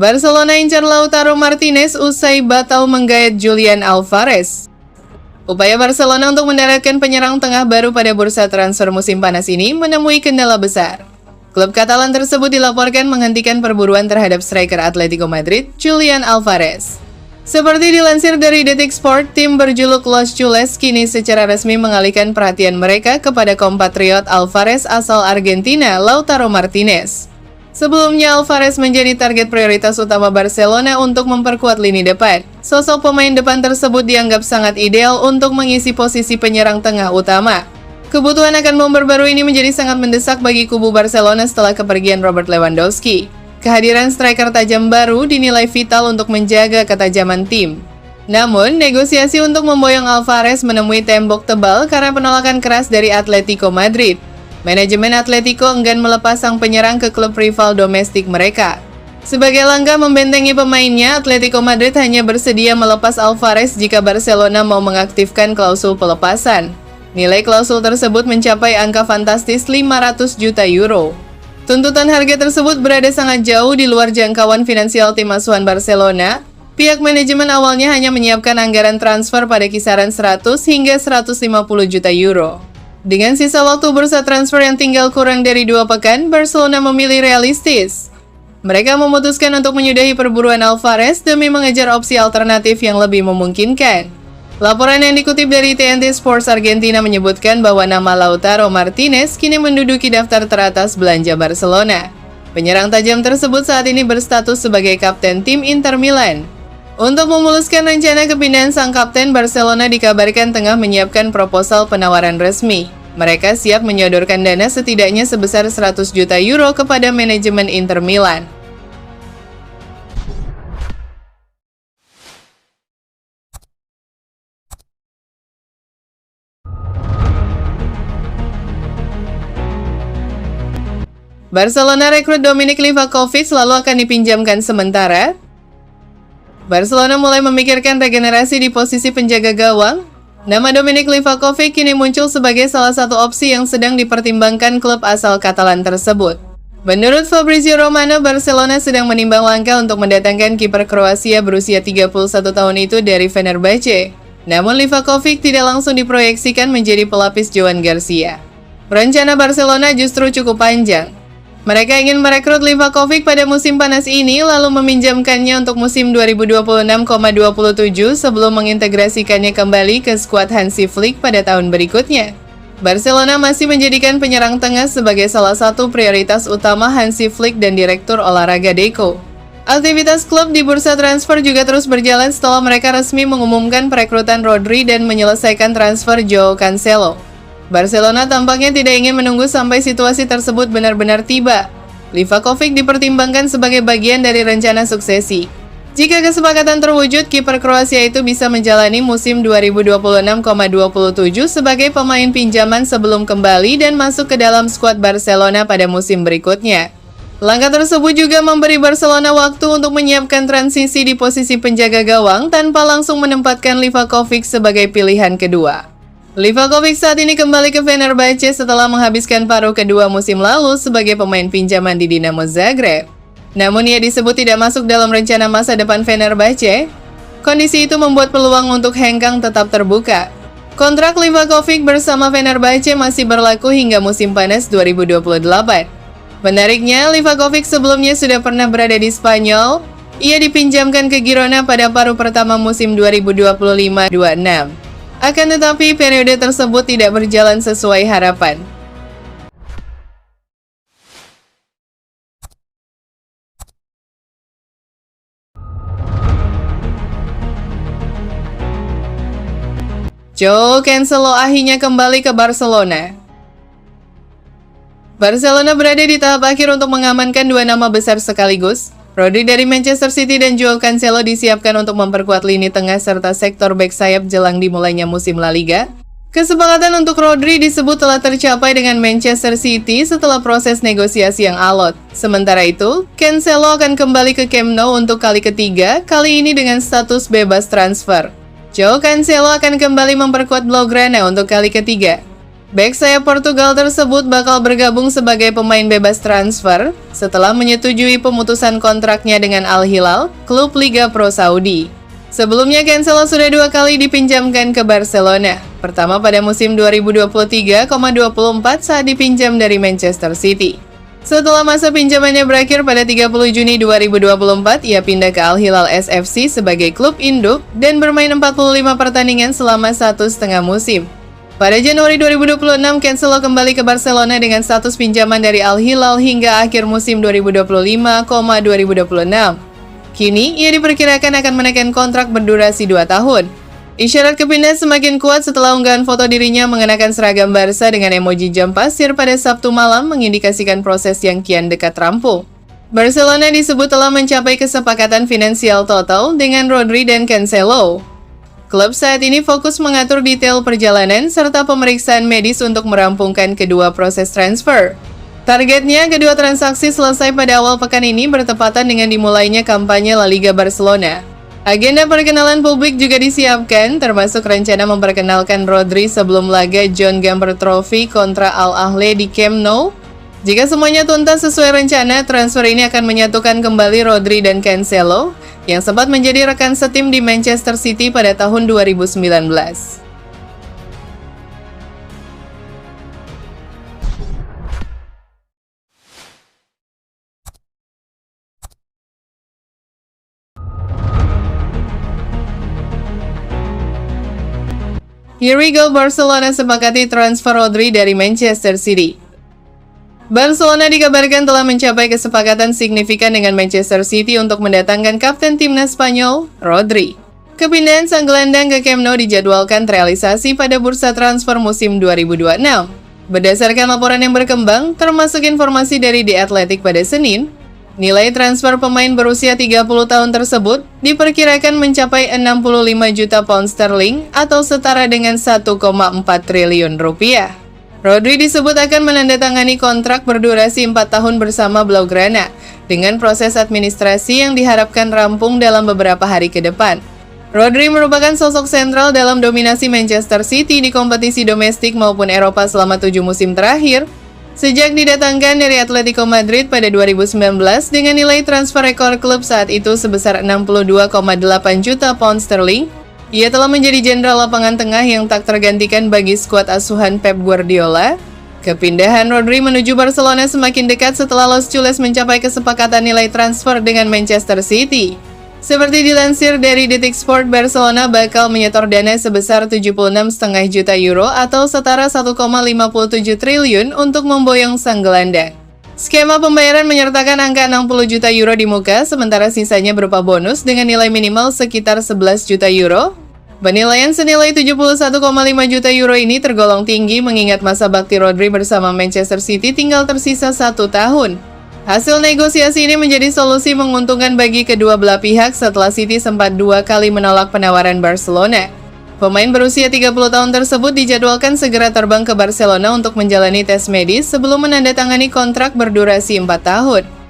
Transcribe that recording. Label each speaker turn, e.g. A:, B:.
A: Barcelona incar Lautaro Martinez usai batal menggait Julian Alvarez. Upaya Barcelona untuk mendaratkan penyerang tengah baru pada bursa transfer musim panas ini menemui kendala besar. Klub Katalan tersebut dilaporkan menghentikan perburuan terhadap striker Atletico Madrid, Julian Alvarez. Seperti dilansir dari Detik Sport, tim berjuluk Los Culés kini secara resmi mengalihkan perhatian mereka kepada kompatriot Alvarez asal Argentina, Lautaro Martinez. Sebelumnya, Alvarez menjadi target prioritas utama Barcelona untuk memperkuat lini depan. Sosok pemain depan tersebut dianggap sangat ideal untuk mengisi posisi penyerang tengah utama. Kebutuhan akan bomber baru ini menjadi sangat mendesak bagi kubu Barcelona setelah kepergian Robert Lewandowski. Kehadiran striker tajam baru dinilai vital untuk menjaga ketajaman tim. Namun, negosiasi untuk memboyong Alvarez menemui tembok tebal karena penolakan keras dari Atletico Madrid. Manajemen Atletico enggan melepas sang penyerang ke klub rival domestik mereka. Sebagai langkah membentengi pemainnya, Atletico Madrid hanya bersedia melepas Alvarez jika Barcelona mau mengaktifkan klausul pelepasan. Nilai klausul tersebut mencapai angka fantastis 500 juta euro. Tuntutan harga tersebut berada sangat jauh di luar jangkauan finansial tim asuhan Barcelona. Pihak manajemen awalnya hanya menyiapkan anggaran transfer pada kisaran 100 hingga 150 juta euro. Dengan sisa waktu bursa transfer yang tinggal kurang dari 2 pekan, Barcelona memilih realistis. Mereka memutuskan untuk menyudahi perburuan Alvarez demi mengejar opsi alternatif yang lebih memungkinkan. Laporan yang dikutip dari TNT Sports Argentina menyebutkan bahwa nama Lautaro Martinez kini menduduki daftar teratas belanja Barcelona. Penyerang tajam tersebut saat ini berstatus sebagai kapten tim Inter Milan. Untuk memuluskan rencana kepindahan sang kapten, Barcelona dikabarkan tengah menyiapkan proposal penawaran resmi. Mereka siap menyodorkan dana setidaknya sebesar 100 juta euro kepada manajemen Inter Milan. Barcelona rekrut Dominik Livakovic lalu akan dipinjamkan sementara. Barcelona mulai memikirkan regenerasi di posisi penjaga gawang. Nama Dominik Livakovic kini muncul sebagai salah satu opsi yang sedang dipertimbangkan klub asal Katalan tersebut. Menurut Fabrizio Romano, Barcelona sedang menimbang langkah untuk mendatangkan kiper Kroasia berusia 31 tahun itu dari Fenerbahce. Namun Livakovic tidak langsung diproyeksikan menjadi pelapis Joan Garcia. Rencana Barcelona justru cukup panjang. Mereka ingin merekrut Livakovic pada musim panas ini lalu meminjamkannya untuk musim 2026,27 sebelum mengintegrasikannya kembali ke skuad Hansi Flick pada tahun berikutnya. Barcelona masih menjadikan penyerang tengah sebagai salah satu prioritas utama Hansi Flick dan Direktur Olahraga Deco. Aktivitas klub di bursa transfer juga terus berjalan setelah mereka resmi mengumumkan perekrutan Rodri dan menyelesaikan transfer Joao Cancelo. Barcelona tampaknya tidak ingin menunggu sampai situasi tersebut benar-benar tiba. Livakovic dipertimbangkan sebagai bagian dari rencana suksesi. Jika kesepakatan terwujud, kiper Kroasia itu bisa menjalani musim 2026,27 sebagai pemain pinjaman sebelum kembali dan masuk ke dalam skuad Barcelona pada musim berikutnya. Langkah tersebut juga memberi Barcelona waktu untuk menyiapkan transisi di posisi penjaga gawang tanpa langsung menempatkan Livakovic sebagai pilihan kedua. Livakovic saat ini kembali ke Fenerbahce setelah menghabiskan paruh kedua musim lalu sebagai pemain pinjaman di Dinamo Zagreb. Namun ia disebut tidak masuk dalam rencana masa depan Fenerbahce. Kondisi itu membuat peluang untuk hengkang tetap terbuka. Kontrak Livakovic bersama Fenerbahce masih berlaku hingga musim panas 2028. Menariknya, Livakovic sebelumnya sudah pernah berada di Spanyol. Ia dipinjamkan ke Girona pada paruh pertama musim 2025-26. Akan tetapi, periode tersebut tidak berjalan sesuai harapan. Joao Cancelo akhirnya kembali ke Barcelona. Barcelona berada di tahap akhir untuk mengamankan dua nama besar sekaligus. Rodri dari Manchester City dan Joao Cancelo disiapkan untuk memperkuat lini tengah serta sektor bek sayap jelang dimulainya musim La Liga. Kesepakatan untuk Rodri disebut telah tercapai dengan Manchester City setelah proses negosiasi yang alot. Sementara itu, Cancelo akan kembali ke Camp Nou untuk kali ketiga, kali ini dengan status bebas transfer. Joao Cancelo akan kembali memperkuat Blaugrana untuk kali ketiga. Bek sayap Portugal tersebut bakal bergabung sebagai pemain bebas transfer setelah menyetujui pemutusan kontraknya dengan Al Hilal, klub Liga Pro Saudi. Sebelumnya Cancelo sudah 2 kali dipinjamkan ke Barcelona. Pertama pada musim 2023,24 saat dipinjam dari Manchester City. Setelah masa pinjamannya berakhir pada 30 Juni 2024, ia pindah ke Al Hilal SFC sebagai klub induk dan bermain 45 pertandingan selama 1,5 musim. Pada Januari 2026, Cancelo kembali ke Barcelona dengan status pinjaman dari Al Hilal hingga akhir musim 2025,2026. Kini, ia diperkirakan akan menekan kontrak berdurasi 2 tahun. Isyarat kepindahan semakin kuat setelah unggahan foto dirinya mengenakan seragam Barca dengan emoji jam pasir pada Sabtu malam mengindikasikan proses yang kian dekat rampung. Barcelona disebut telah mencapai kesepakatan finansial total dengan Rodri dan Cancelo. Klub saat ini fokus mengatur detail perjalanan serta pemeriksaan medis untuk merampungkan kedua proses transfer. Targetnya, kedua transaksi selesai pada awal pekan ini bertepatan dengan dimulainya kampanye La Liga Barcelona. Agenda perkenalan publik juga disiapkan, termasuk rencana memperkenalkan Rodri sebelum laga John Gamper Trophy kontra Al Ahly di Camp Nou. Jika semuanya tuntas sesuai rencana, transfer ini akan menyatukan kembali Rodri dan Cancelo, yang sempat menjadi rekan setim di Manchester City pada tahun 2019. Here we go, Barcelona sepakati transfer Rodri dari Manchester City. Barcelona dikabarkan telah mencapai kesepakatan signifikan dengan Manchester City untuk mendatangkan kapten timnas Spanyol, Rodri. Kepindahan sang gelandang ke Camp Nou dijadwalkan terrealisasi pada bursa transfer musim 2026. Berdasarkan laporan yang berkembang, termasuk informasi dari The Athletic pada Senin, nilai transfer pemain berusia 30 tahun tersebut diperkirakan mencapai 65 juta pound sterling atau setara dengan 1,4 triliun rupiah. Rodri disebut akan menandatangani kontrak berdurasi 4 tahun bersama Blaugrana dengan proses administrasi yang diharapkan rampung dalam beberapa hari ke depan. Rodri merupakan sosok sentral dalam dominasi Manchester City di kompetisi domestik maupun Eropa selama 7 musim terakhir, sejak didatangkan dari Atletico Madrid pada 2019 dengan nilai transfer rekor klub saat itu sebesar 62,8 juta pound sterling. Ia telah menjadi jenderal lapangan tengah yang tak tergantikan bagi skuad asuhan Pep Guardiola. Kepindahan Rodri menuju Barcelona semakin dekat setelah Los Culés mencapai kesepakatan nilai transfer dengan Manchester City. Seperti dilansir dari Detik Sport, Barcelona bakal menyetor dana sebesar 76,5 juta euro atau setara 1,57 triliun untuk memboyong sang gelandang. Skema pembayaran menyertakan angka 60 juta euro di muka, sementara sisanya berupa bonus dengan nilai minimal sekitar 11 juta euro. Penilaian senilai 71,5 juta euro ini tergolong tinggi mengingat masa bakti Rodri bersama Manchester City tinggal tersisa 1 tahun. Hasil negosiasi ini menjadi solusi menguntungkan bagi kedua belah pihak setelah City sempat 2 kali menolak penawaran Barcelona. Pemain berusia 30 tahun tersebut dijadwalkan segera terbang ke Barcelona untuk menjalani tes medis sebelum menandatangani kontrak berdurasi 4 tahun.